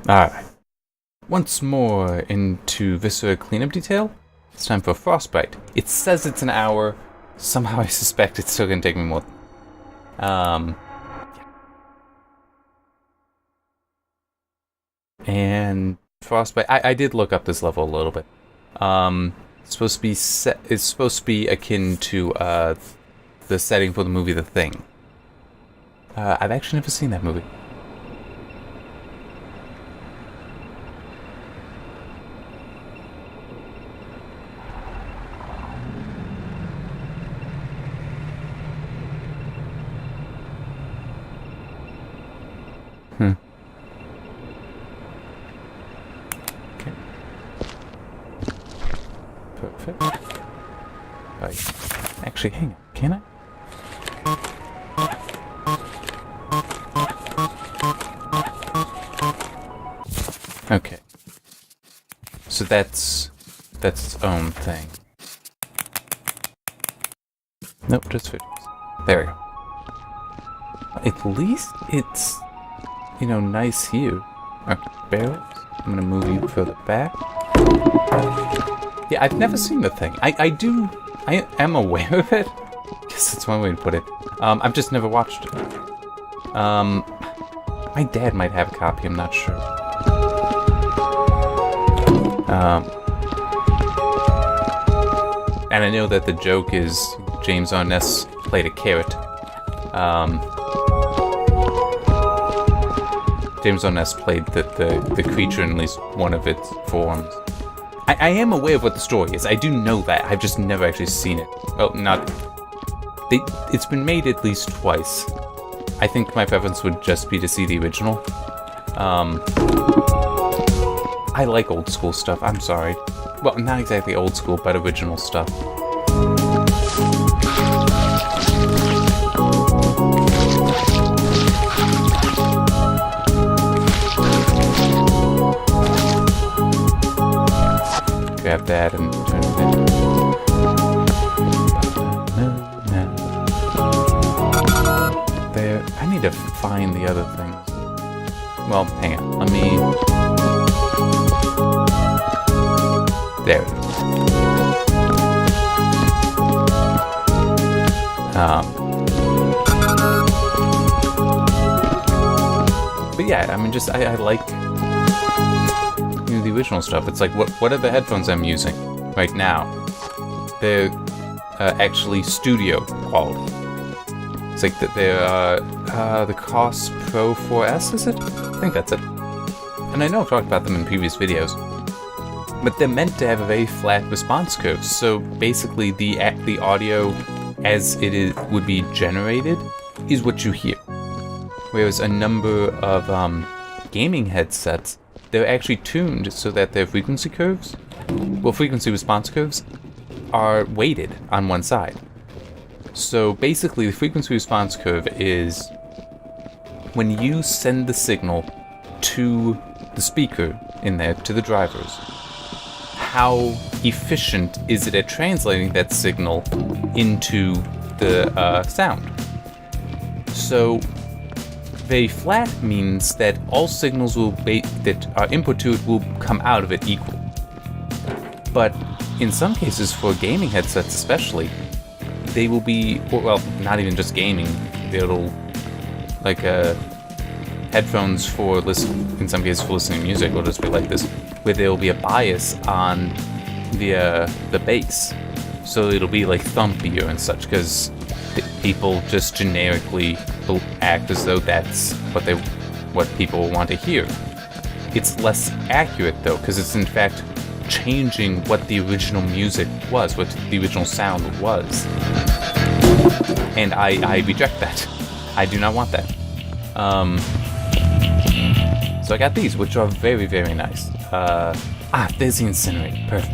Alright. Once more into Viscera cleanup detail. It's time for Frostbite. It says it's an hour. Somehow I suspect it's still gonna take me more. And Frostbite. I did look up this level a little bit. It's supposed to be it's supposed to be akin to the setting for the movie The Thing. I've actually never seen that movie. Okay. Perfect. Actually, hang on. Can I? Okay. So that's its own thing. Nope, just videos. There we go. At least it's, nice here. Okay, barrels. I'm gonna move you further back. Yeah, I've never seen The Thing. I am aware of it. I guess that's one way to put it. I've just never watched it. My dad might have a copy, I'm not sure. And I know that the joke is James Arness played a carrot. James Arness played the creature in at least one of its forms. I am aware of what the story is. I do know that. I've just never actually seen it. Oh, it's been made at least twice. I think my preference would just be to see the original. I like old school stuff. I'm sorry. Well, not exactly old school, but original stuff. Grab that and turn it in. There. I need to find the other things. Well, hang on. Let me... There it is. But yeah, I mean, just I like the original stuff. It's like, what are the headphones I'm using right now? They're actually studio quality. It's like that they're the Cost Pro 4S, is it? I think that's it. And I know I've talked about them in previous videos, but they're meant to have a very flat response curve. So basically, the audio as it would be generated is what you hear. Whereas a number of gaming headsets, they're actually tuned so that their frequency response curves are weighted on one side. So basically, the frequency response curve is when you send the signal to the speaker in there, to the drivers, how efficient is it at translating that signal into the sound? So very flat means that all signals that are input to it will come out of it equal. But in some cases, for gaming headsets especially, they will be, well, not even just gaming, they'll, like, headphones for in some cases for listening to music will just be like this, where there will be a bias on the bass. So it'll be like thumpier and such, because people just generically act as though that's what people want to hear. It's less accurate though, because it's in fact changing what the original music was, what the original sound was. And I reject that. I do not want that. So I got these, which are very, very nice. There's the incinerator. Perfect.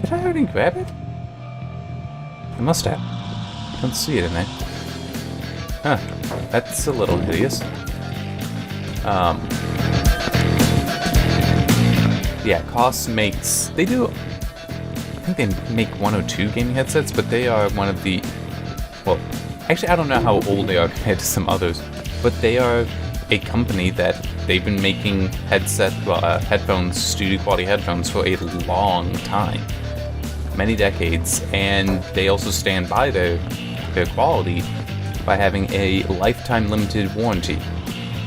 Did I already grab it? I must have. Don't see it in there. Huh. That's a little hideous. Yeah, Koss makes... They do... I think they make one or two gaming headsets, but they are one of the... Well, actually, I don't know how old they are compared to some others, but they are a company that they've been making headphones, studio-quality headphones, for a long time. Many decades, and they also stand by their quality by having a lifetime limited warranty,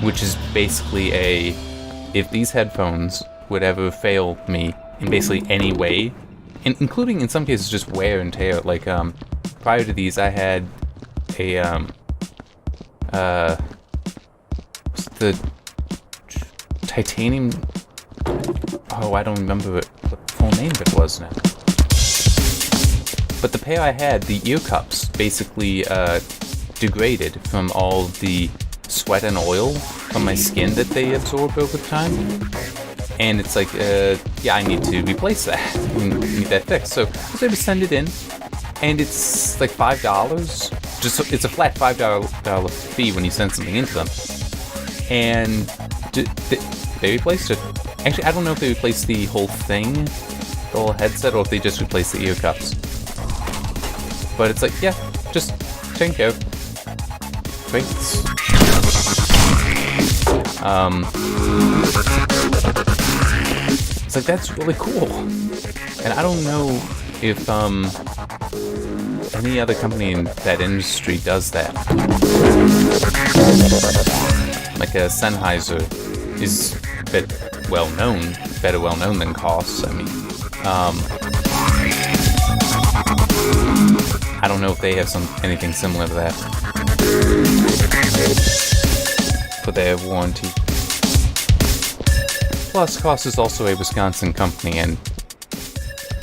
which is basically if these headphones would ever fail me in basically any way, including in some cases just wear and tear. Like prior to these, I had a what's the titanium? Oh, I don't remember what the full name of it was now. But the pair I had, the ear cups, basically degraded from all the sweat and oil from my skin that they absorb over time. And it's like, yeah, I need to replace that. I need that fixed. So I was able to send it in, and it's like $5. Just it's a flat $5 fee when you send something into them. And they replaced it. Actually, I don't know if they replaced the whole thing, the whole headset, or if they just replaced the ear cups. But it's like, yeah, just taken care of. Great. It's like, that's really cool. And I don't know if any other company in that industry does that. Like Sennheiser is a bit better well known than Koss. I mean, I don't know if they have anything similar to that for their warranty. Plus, Koss is also a Wisconsin company, and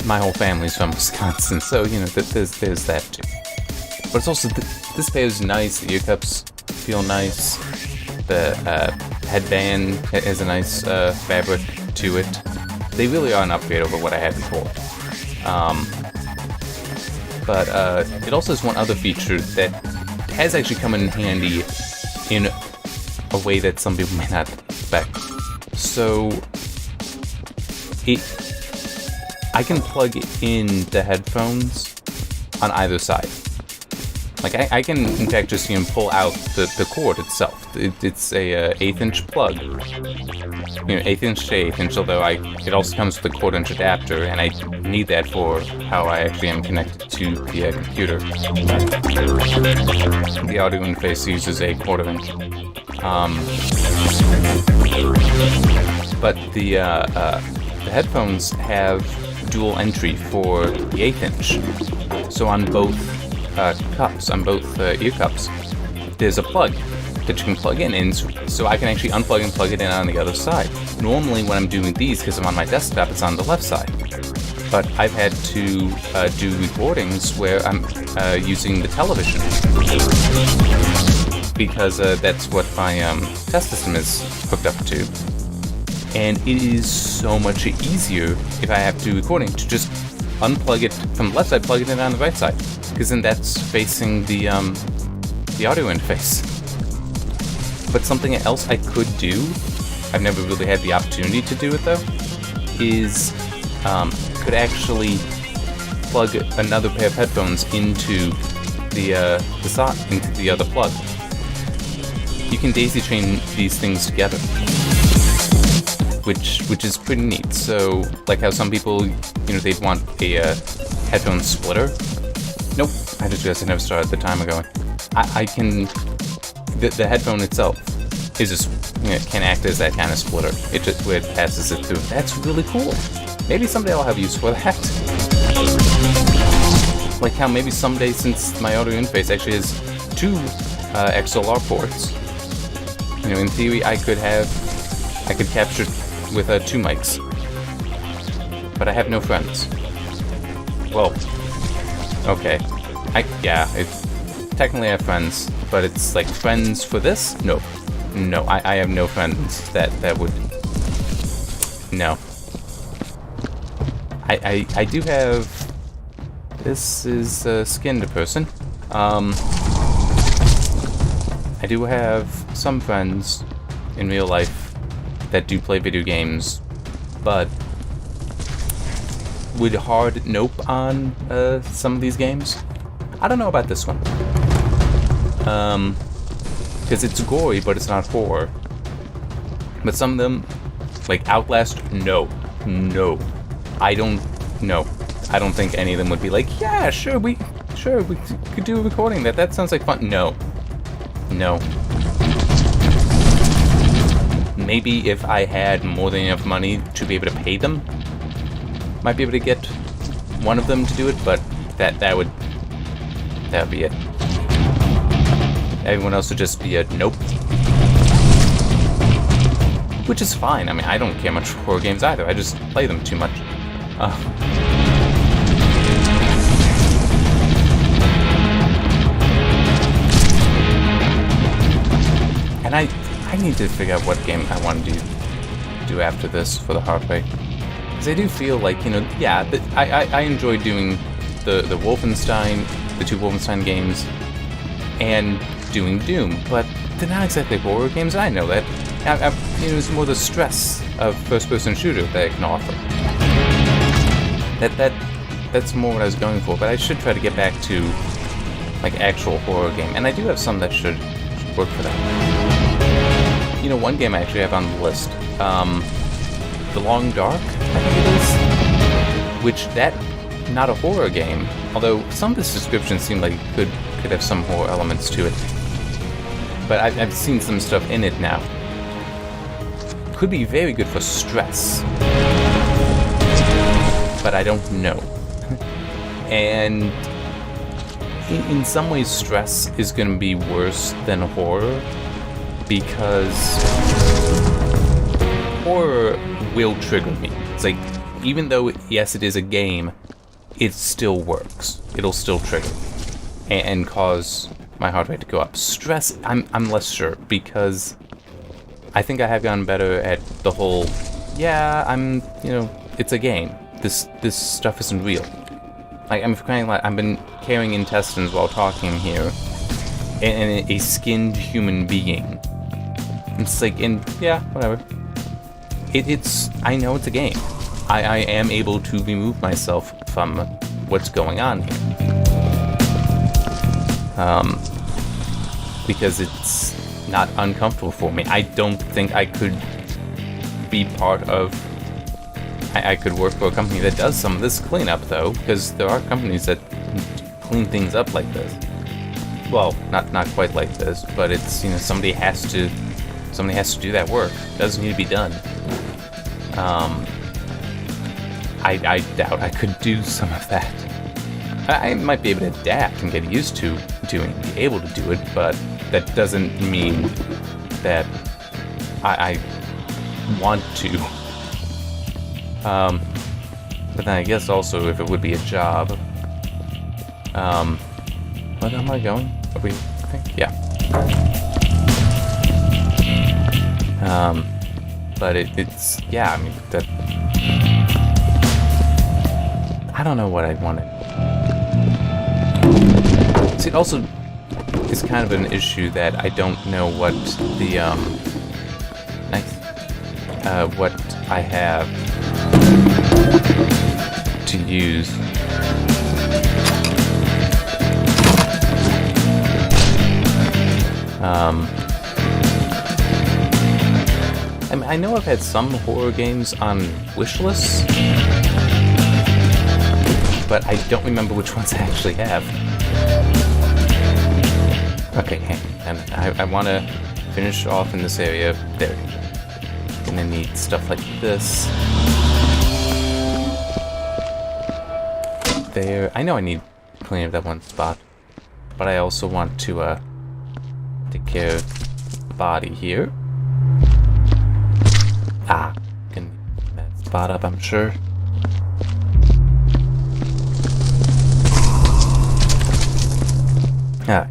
my whole family's from Wisconsin, so, you know, there's that too. But it's also, this pair is nice, the ear cups feel nice, the headband has a nice fabric to it. They really are an upgrade over what I had before. But it also has one other feature that has actually come in handy in a way that some people may not expect. So, I can plug in the headphones on either side. Like, I can, in fact, just, you know, pull out the cord itself. It's a 1/8" plug. You know, 1/8" to 1/8", although it also comes with a 1/4" adapter, and I need that for how I actually am connected to the computer. The audio interface uses a 1/4". But the headphones have dual entry for the 1/8". So on both cups, on both ear cups, there's a plug that you can plug in, and so I can actually unplug and plug it in on the other side. Normally when I'm doing these, because I'm on my desktop, it's on the left side. But I've had to do recordings where I'm using the television, because that's what my test system is hooked up to. And it is so much easier if I have to do recording to just unplug it from the left side, plug it in on the right side, because then that's facing the audio interface. But something else I could do, I've never really had the opportunity to do it though, is could actually plug another pair of headphones into the socket, into the other plug. You can daisy chain these things together, which is pretty neat. So, like how some people, you know, they'd want a headphone splitter. Nope, I just realized I never started the timer going. I can. The headphone itself is just, you know, can act as that kind of splitter. It just where it passes it through. That's really cool. Maybe someday I'll have use for that. Like how maybe someday, since my audio interface actually has 2 XLR ports, you know, in theory I could capture with 2 mics. But I have no friends. Well, okay. Technically I have friends, but it's like friends for this? No, I have no friends that would. No. I do have. This is a skinned person. I do have some friends in real life that do play video games, but would hard nope on some of these games. I don't know about this one. Because it's gory, but it's not horror. But some of them, like Outlast, no. I don't think any of them would be like, yeah, sure, we could do a recording. That sounds like fun. No. Maybe if I had more than enough money to be able to pay them, might be able to get one of them to do it, but that would be it. Everyone else would just be a nope. Which is fine. I mean, I don't care much for horror games either. I just play them too much. And I need to figure out what game I want to do after this for the hard way. Because I do feel like, yeah, I enjoy doing the Wolfenstein, the 2 Wolfenstein games, and doing Doom, but they're not exactly horror games. I know that. It's more the stress of first-person shooter that I can offer. That's more what I was going for, but I should try to get back to like actual horror game, and I do have some that should work for that. One game I actually have on the list, The Long Dark, I think it is, which not a horror game, although some of the descriptions seem like it could have some horror elements to it. But I've seen some stuff in it now. Could be very good for stress, but I don't know. And in some ways, stress is going to be worse than horror, because horror will trigger me. It's like, even though, yes, it is a game, it still works. It'll still trigger and cause my heart rate to go up. Stress, I'm less sure, because I think I have gotten better at the whole, yeah, it's a game. This stuff isn't real. Like, I've been carrying intestines while talking here, and a skinned human being. It's like, yeah, whatever. I know it's a game. I am able to remove myself from what's going on here. Because it's not uncomfortable for me. I don't think I could be part of... I could work for a company that does some of this cleanup, though, because there are companies that clean things up like this. Well, not quite like this, but it's, somebody has to do that work. It doesn't need to be done. I doubt I could do some of that. I might be able to adapt and get used to be able to do it, but that doesn't mean that I want to. But then I guess also if it would be a job. Where am I going? Are we, I think? Yeah. But it's, yeah, I mean, that... I don't know what I wanted. See, it also is kind of an issue that I don't know what the, what I have to use. I mean, I know I've had some horror games on wish lists, but I don't remember which ones I actually have. Okay, hang on. I want to finish off in this area. There. Gonna need stuff like this. There. I know I need to clean up that one spot, but I also want to take care of the body here. Can clean that spot up, I'm sure. Alright.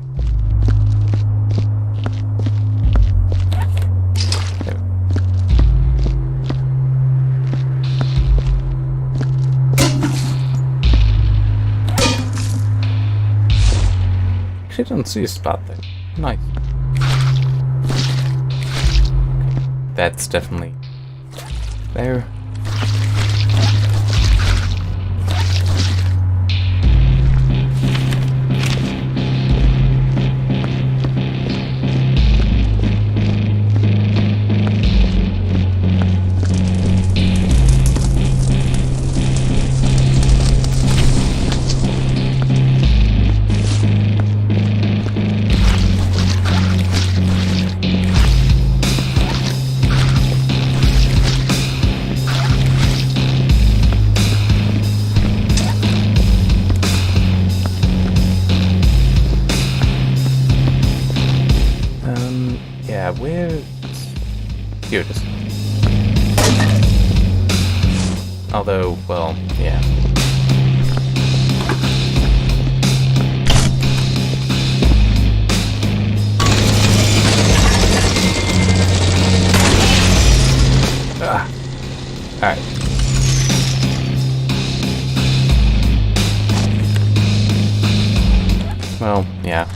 Actually, I don't see a spot there. Nice. That's definitely there. here it is. Although, well, yeah. Alright. Well, yeah.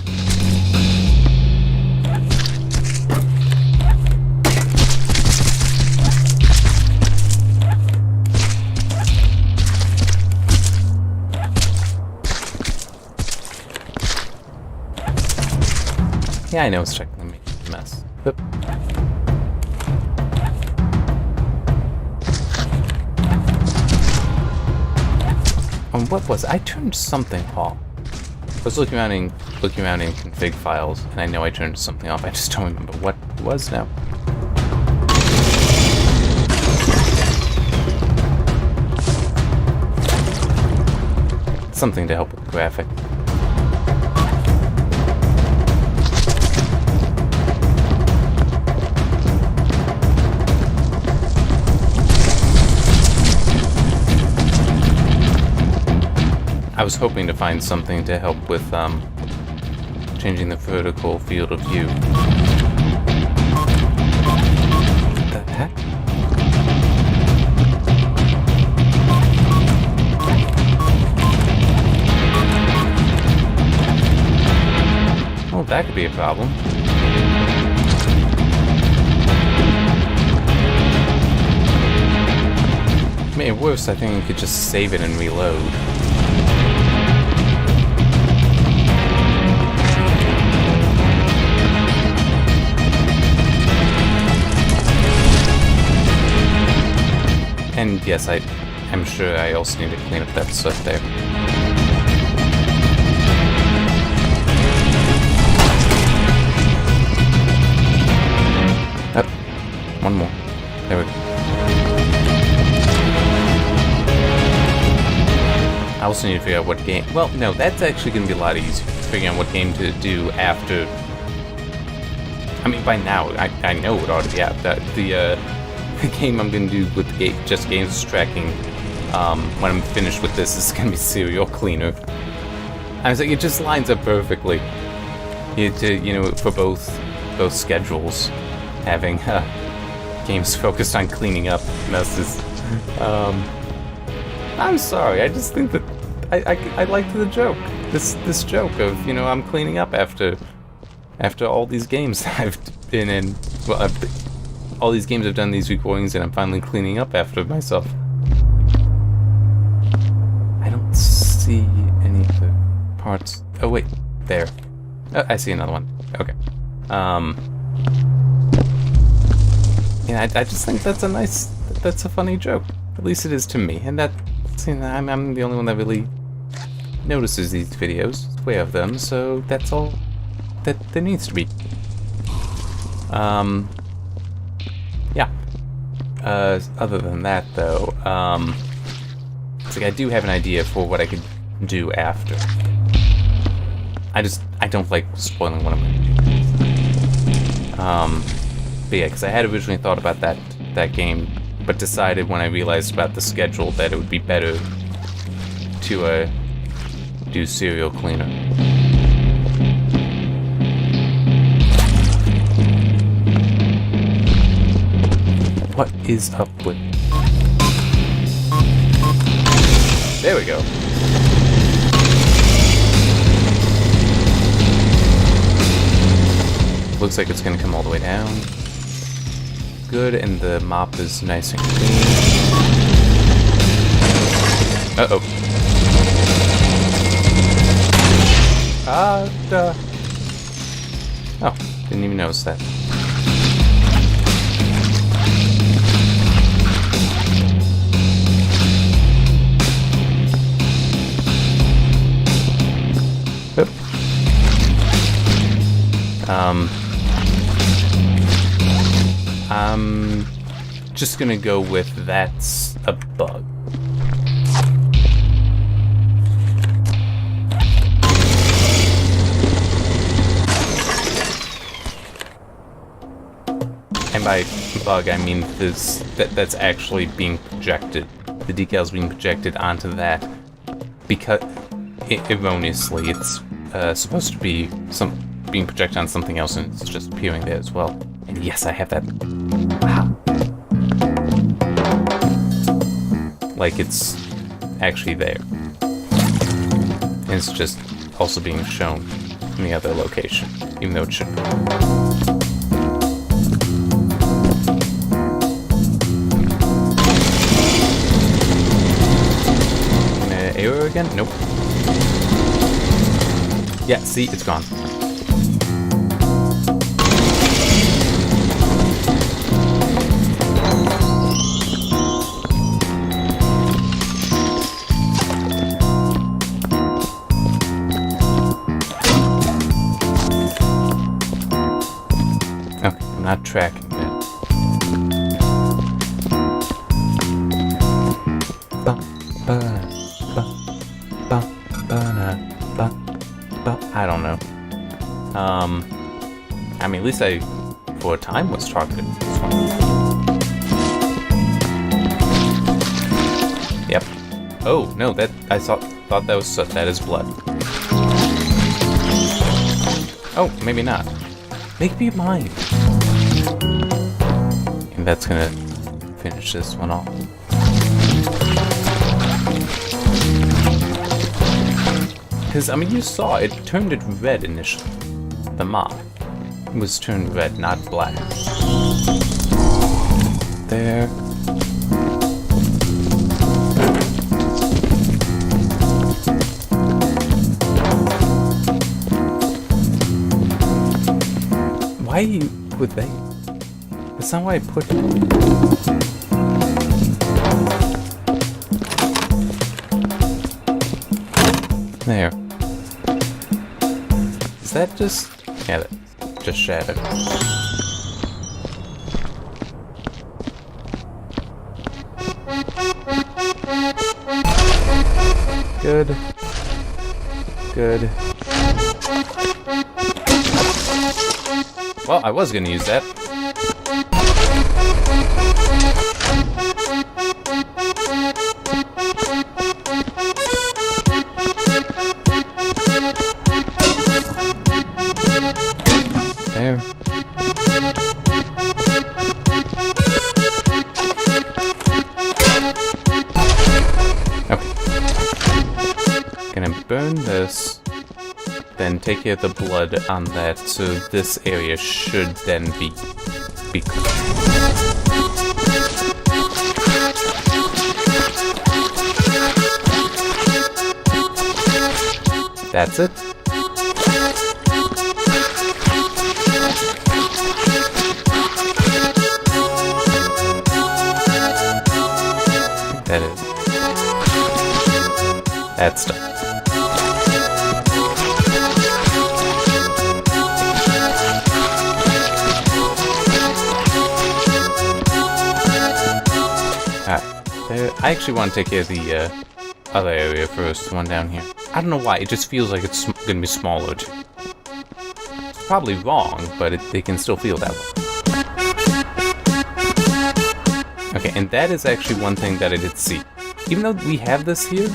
Yeah, I know it's technically making a mess. But what was it? I turned something off. I was looking around in config files, and I know I turned something off. I just don't remember what it was now. Something to help with the graphic. I was hoping to find something to help with changing the vertical field of view. What the heck? Oh, that could be a problem. I mean, at worst, I think you could just save it and reload. And yes, I'm sure I also need to clean up that stuff there. Up. One more. There we go. I also need to figure out what game... Well, no, that's actually going to be a lot easier. Figuring out what game to do after... I mean, by now, I know it ought to be out. The game I'm going to do with just games tracking when I'm finished with this is going to be Serial Cleaner. I was like, it just lines up perfectly. For both schedules, having games focused on cleaning up messes. I'm sorry, I just think that I liked the joke. This joke of, I'm cleaning up after all these games that I've been in. Well, all these games I've done these recordings, and I'm finally cleaning up after myself. I don't see any other parts. Oh wait, there. Oh, I see another one. Okay. Yeah, I just think that's a funny joke. At least it is to me, and I'm the only one that really notices these videos, is aware of them. So that's all that there needs to be. Yeah. Other than that, though, it's like I do have an idea for what I could do after. I don't like spoiling what I'm going to do. But yeah, because I had originally thought about that game, but decided when I realized about the schedule that it would be better to do Serial Cleaner. What is up with... There we go. Looks like it's gonna come all the way down. Good, and the mop is nice and clean. Uh-oh. Oh, didn't even notice that. Oop. I'm just gonna go with that's a bug. And by bug, I mean that's actually being projected. The decal's being projected onto that because erroneously it's supposed to be being projected on something else, and it's just appearing there as well. And yes, I have that. Wow. Like it's actually there. And it's just also being shown in the other location, even though it shouldn't. Arrow again? Nope. Yeah, see, it's gone. Okay, I'm not tracking that. I don't know. I mean, at least I, for a time, was targeted. Yep. Oh no, I thought that was soot. That is blood. Oh, maybe not. Maybe mine. And that's gonna finish this one off. Because, I mean, you saw it turned it red initially. The mob was turned red, not black. There. Why would they? That's not why I put it. There. Is that just... yeah, that's just shadow. Good. Good. Well, I was gonna use that. There. Okay. Gonna burn this, then take care of the blood on that, so this area should then be clean. That's it. That is. That's done. Alright. I actually want to take care of the other area first, the one down here. I don't know why, it just feels like it's gonna be smaller too. It's probably wrong, but they can still feel that way. Okay, and that is actually one thing that I did see. Even though we have this here,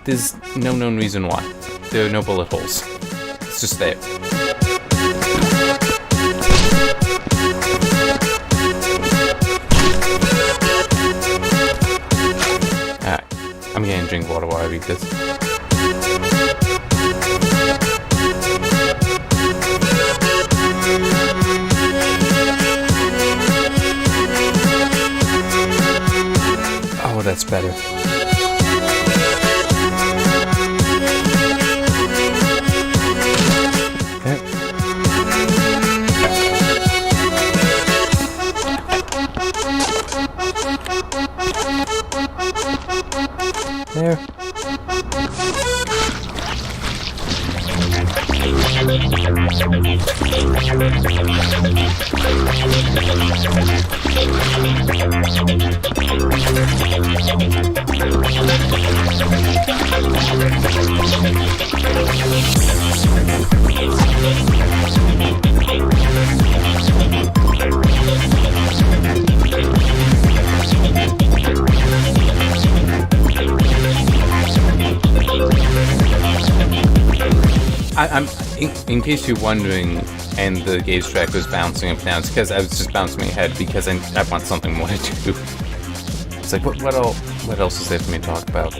there's no known reason why. There are no bullet holes. It's just there. Alright, I'm gonna drink water while I read this. Oh, that's better. There. I'm in case you're wondering, and the gaze track was bouncing up and down, it's because I was just bouncing my head because I want something more to do. It's like, what else is there for me to talk about?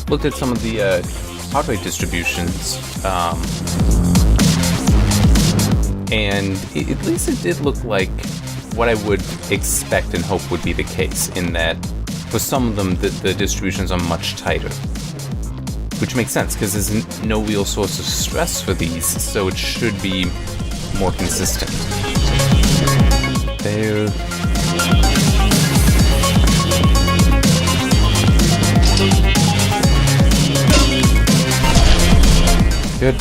Looked at some of the heart rate distributions, and at least it did look like what I would expect and hope would be the case, in that for some of them the distributions are much tighter. Which makes sense, because there's no real source of stress for these, so it should be more consistent. There. Good.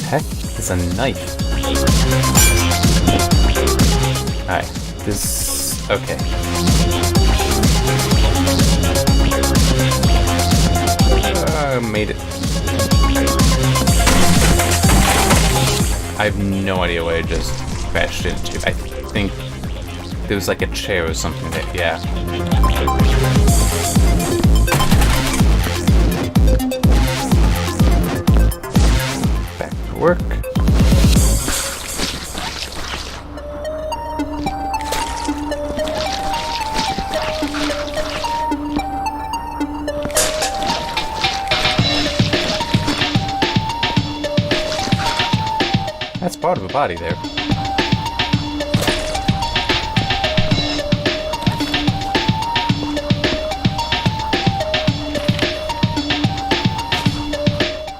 Heck is a knife. Alright, this... okay. Made it. I have no idea what I just crashed into. I think there was like a chair or something there, yeah. Back to work. That's part of a body there.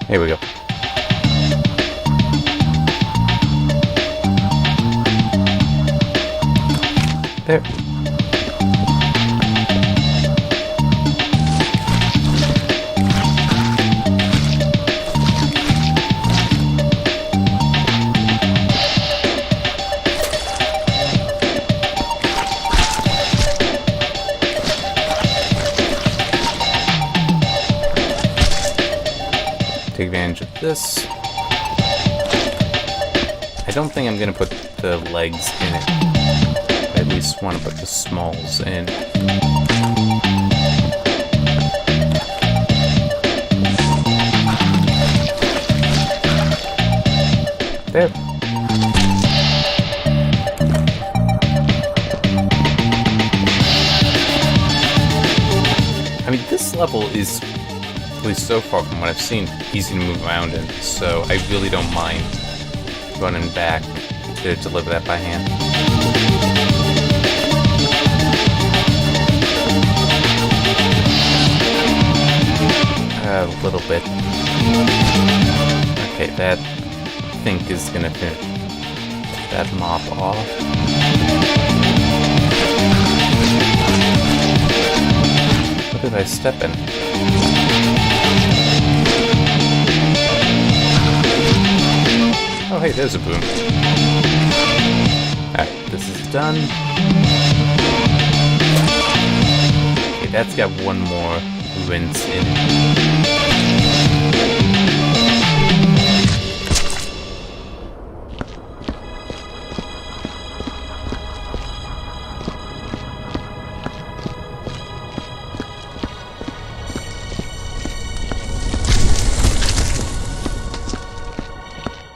Here we go. There. Take advantage of this. I don't think I'm gonna put the legs in it. I at least want to put the smalls in. There. I mean, this level is, at least so far from what I've seen, easy to move around in, so I really don't mind running back to deliver that by hand. A little bit. Okay, that I think is gonna finish that mop off. What did I step in? Oh, hey, there's a boom. Alright, this is done. Okay, that's got one more rinse in it.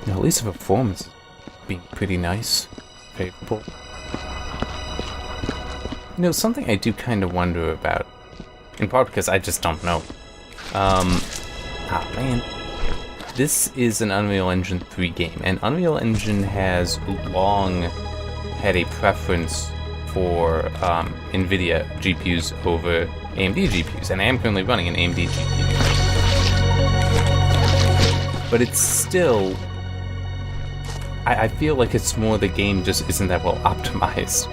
At least the performance is being pretty nice, favorable. You know, something I do kind of wonder about, in part because I just don't know. Man. This is an Unreal Engine 3 game, and Unreal Engine has long had a preference for NVIDIA GPUs over AMD GPUs, and I am currently running an AMD GPU. But it's still... I feel like it's more the game just isn't that well optimized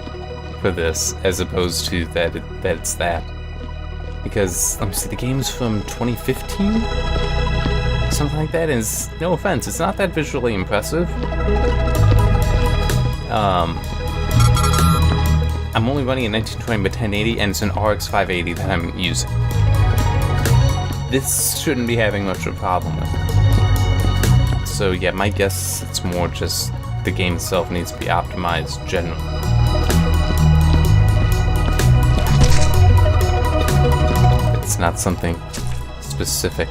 for this, as opposed to that it's that. Because, let me see, the game's from 2015? Something like that, and no offense, it's not that visually impressive. I'm only running a 1920 by 1080, and it's an RX 580 that I'm using. This shouldn't be having much of a problem with. So yeah, my guess it's more just the game itself needs to be optimized generally. It's not something specific.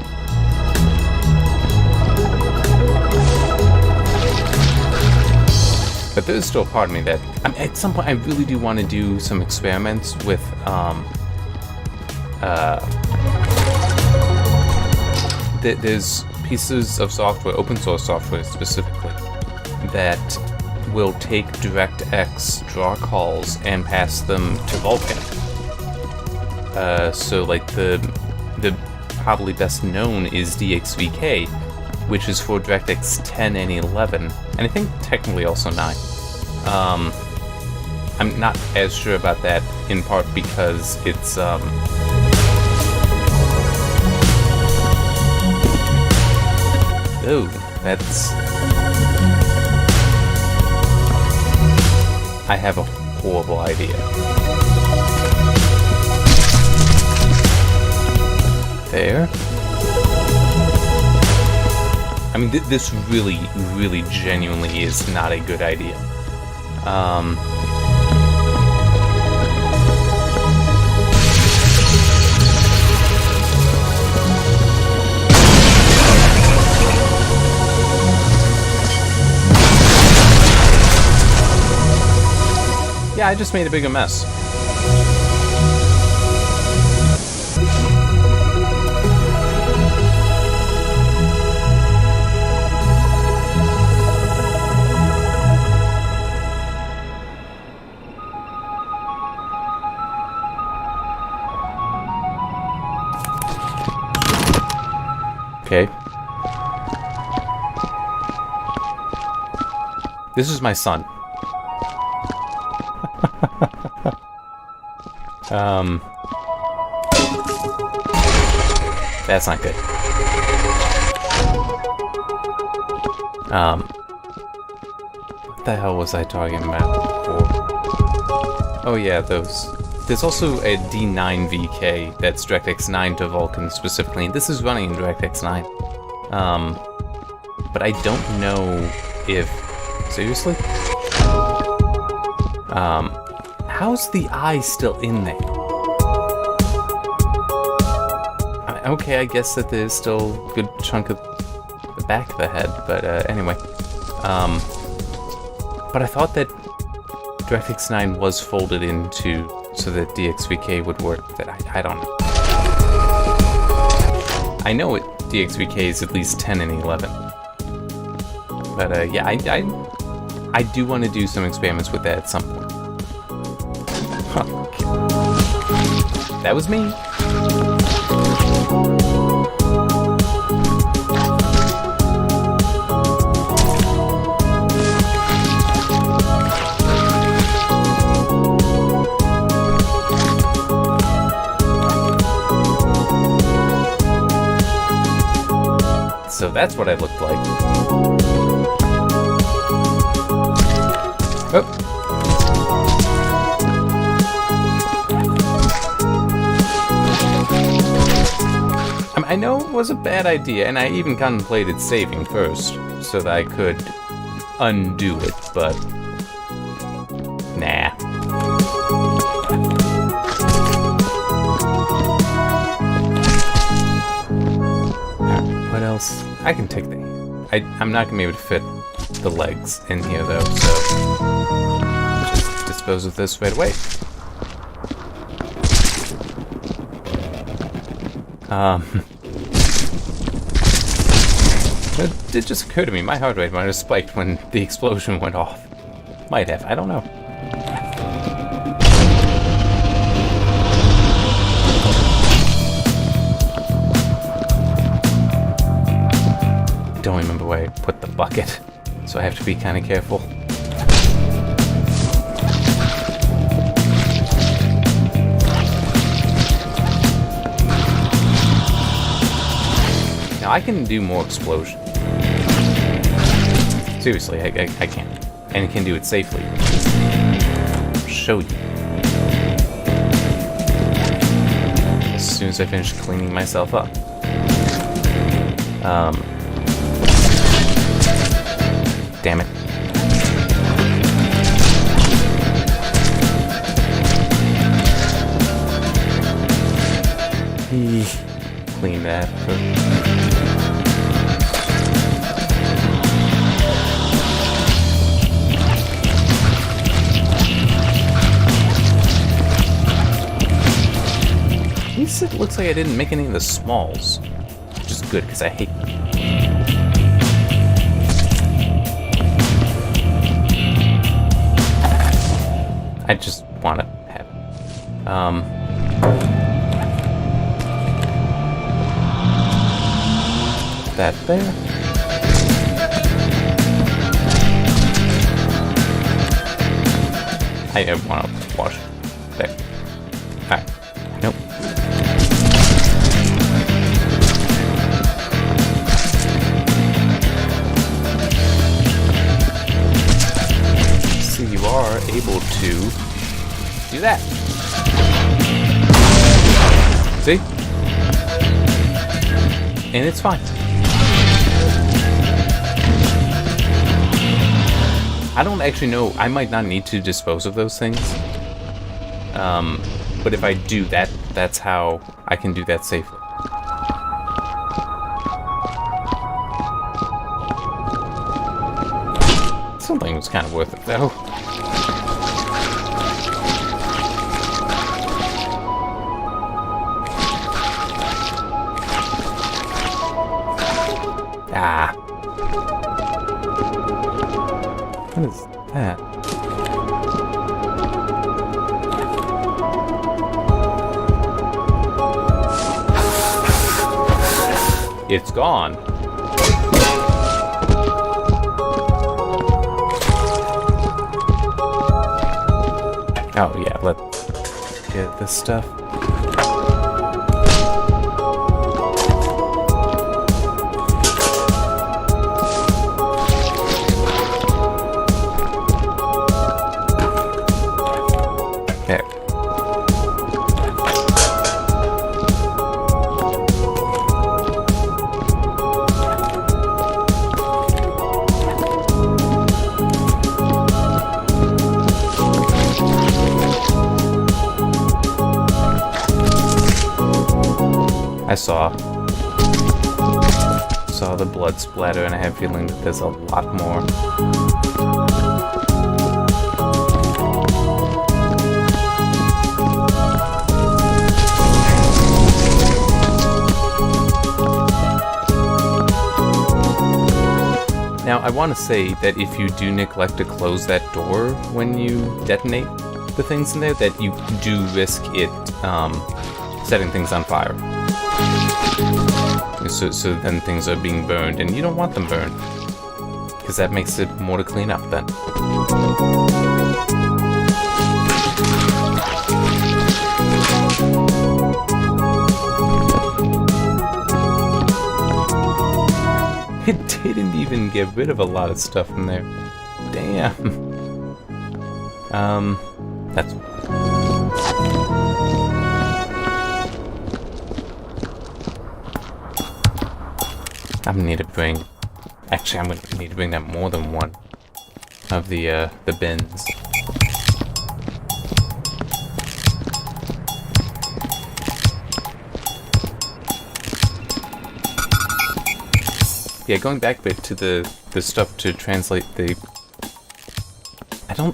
But there's still a part of me that, at some point, I really do want to do some experiments with, there's pieces of software, open source software specifically, that will take DirectX draw calls and pass them to Vulkan. So like the probably best known is DXVK, which is for DirectX 10 and 11, and I think technically also 9. I'm not as sure about that, in part because it's oh, that's... I have a horrible idea. There? I mean, this really, really genuinely is not a good idea. Yeah, I just made a bigger mess. Okay. This is my son. That's not good. What the hell was I talking about before? Oh yeah, those. There's also a D9VK that's DirectX 9 to Vulkan specifically, and this is running in DirectX 9. But I don't know if... Seriously? How's the eye still in there? Okay, I guess that there's still a good chunk of the back of the head, but anyway. But I thought that DirectX 9 was folded into so that DXVK would work, but I don't know. I know DXVK is at least 10 and 11. But yeah, I do want to do some experiments with that at some point. Okay. That was me. So that's what I looked like. Oh. I know it was a bad idea, and I even contemplated saving first, so that I could undo it, but... nah. What else? I can take the... I'm not going to be able to fit the legs in here, though, so... just dispose of this right away. It did just occur to me, my heart rate might have spiked when the explosion went off. Might have, I don't know. I don't remember where I put the bucket, so I have to be kind of careful. Now I can do more explosion. Seriously, I can. And can do it safely. I'll show you. As soon as I finish cleaning myself up. Damn it. Clean that. At least it looks like I didn't make any of the smalls, which is good because I hate them. I just want to have it. That there. I want to wash it. There. Alright. Nope. So you are able to do that. See? And it's fine. I don't actually know. I might not need to dispose of those things. But if I do that, that's how I can do that safely. Something was kind of worth it, though. Ah. What is that? It's gone. Oh yeah, let's get this stuff. There. I saw the blood splatter, and I have a feeling that there's a lot more. Now, I want to say that if you do neglect to close that door when you detonate the things in there, that you do risk it setting things on fire. So then things are being burned, and you don't want them burned, because that makes it more to clean up then. It didn't even get rid of a lot of stuff in there. Damn. That's... I'm gonna need to bring... Actually, I'm gonna need to bring that more than one of the bins. Yeah, going back a bit to the stuff to translate the...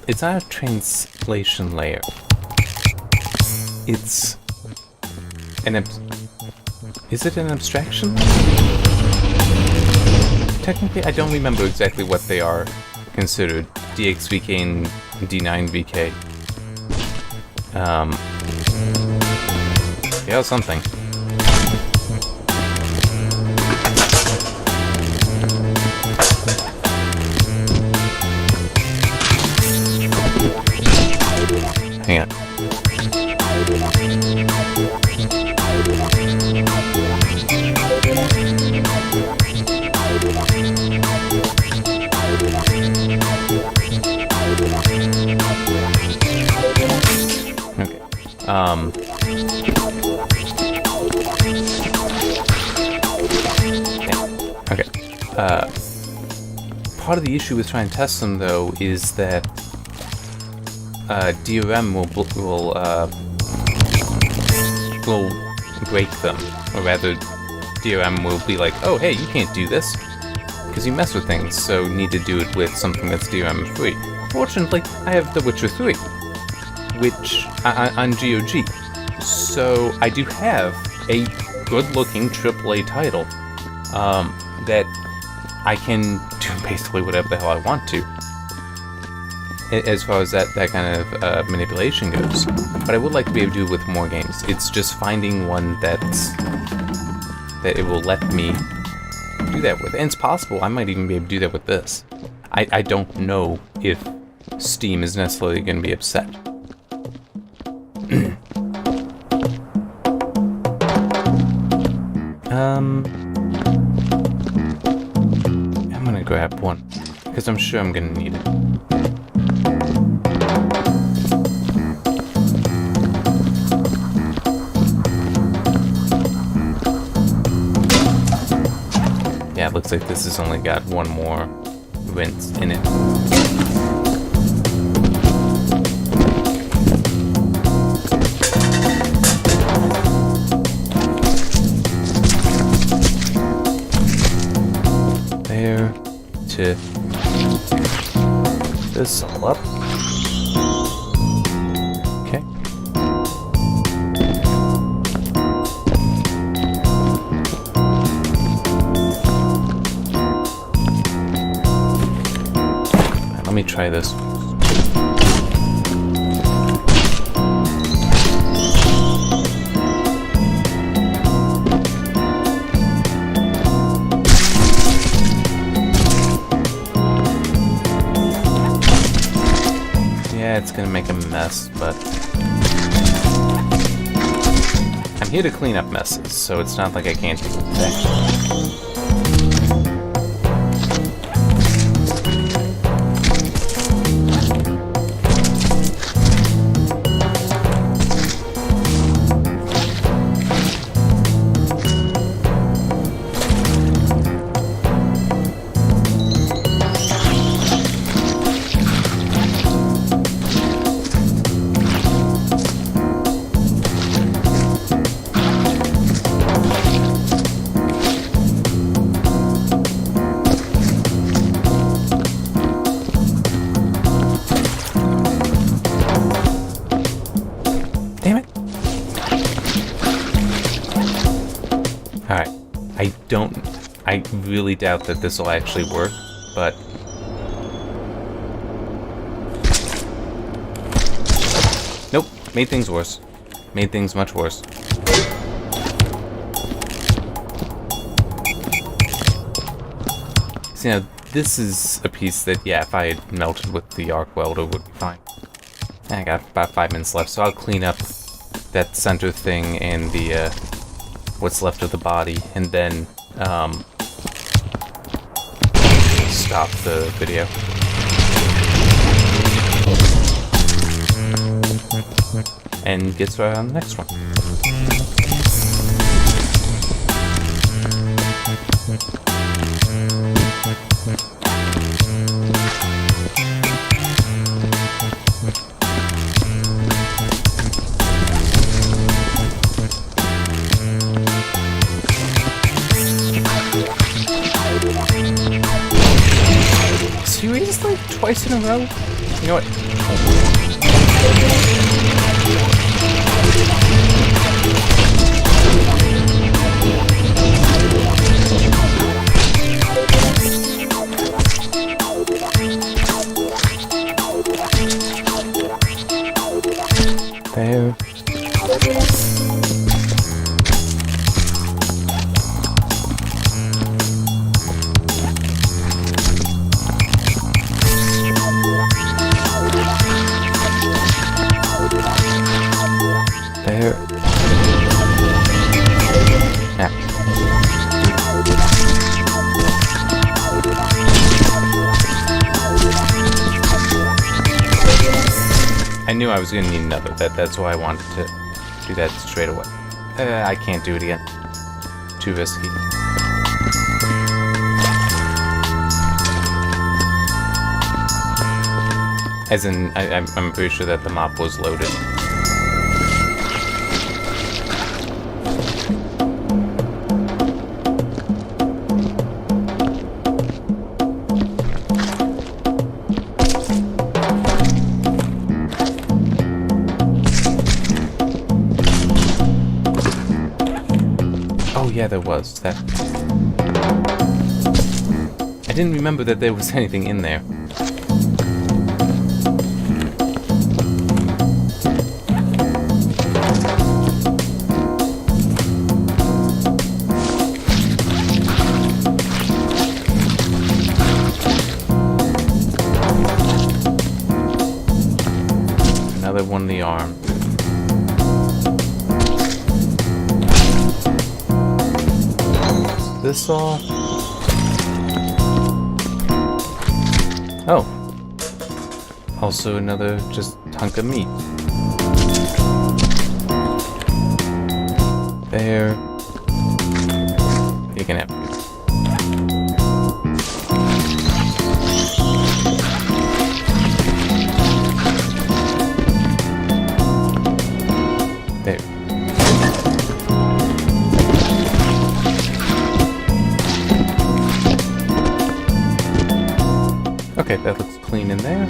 it's not a translation layer. It's an is it an abstraction? Technically, I don't remember exactly what they are considered. DXVK and D9VK. Yeah, something. Hang on. Okay. part of the issue with trying to test them, though, is that DRM will break them, or rather, DRM will be like, oh, hey, you can't do this, because you mess with things, so you need to do it with something that's DRM free. Fortunately, I have The Witcher 3, which, on GOG, so I do have a good-looking AAA title, that I can do basically whatever the hell I want to, as far as that kind of manipulation goes. But I would like to be able to do it with more games. It's just finding one that it will let me do that with. And it's possible I might even be able to do that with this. I don't know if Steam is necessarily going to be upset. I'm gonna grab one, because I'm sure I'm gonna need it. Yeah, it looks like this has only got one more rinse in it. There to this all up. Okay. Let me try this. Yeah, it's gonna make a mess, but I'm here to clean up messes, so it's not like I can't do that. Alright, I really doubt that this will actually work, but... Nope, made things worse. Made things much worse. See, now, this is a piece that, yeah, if I had melted with the arc welder, would be fine. I got about 5 minutes left, so I'll clean up that center thing and the, what's left of the body, and then, stop the video. And get started on the next one. Seriously? Twice in a row? You know what? There. There. Yeah. I knew I was gonna need another. That's why I wanted to do that straight away. I can't do it again. Too risky. As in, I'm pretty sure that the mop was loaded. Oh yeah, there was that. I didn't remember that there was anything in there. Another one in the arm. Is this all? Oh. Also another just hunk of meat. There. You can have it. There. Okay, that looks clean in there.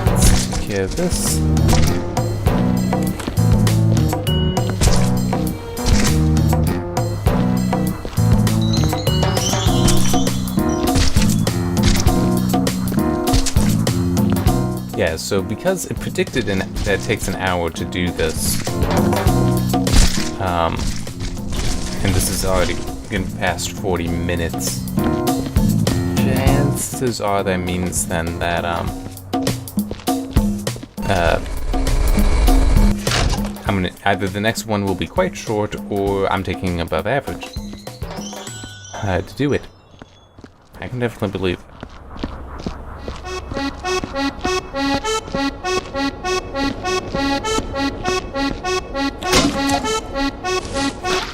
Let's take care of this. Yeah, so because it predicted that it takes an hour to do this, and this is already getting past 40 minutes, chances are that means then that, I'm gonna, either the next one will be quite short, or I'm taking above average, to do it. I can definitely believe it.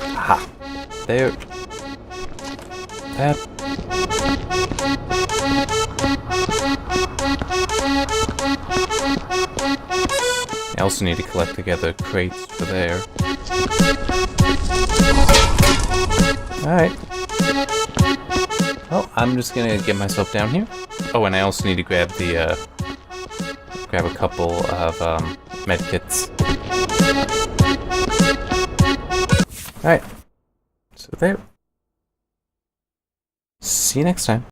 Aha. There. That. I also need to collect together crates for there. Alright. Well, I'm just gonna get myself down here. Oh, and I also need to grab the, grab a couple of, medkits. Alright. So there. See you next time.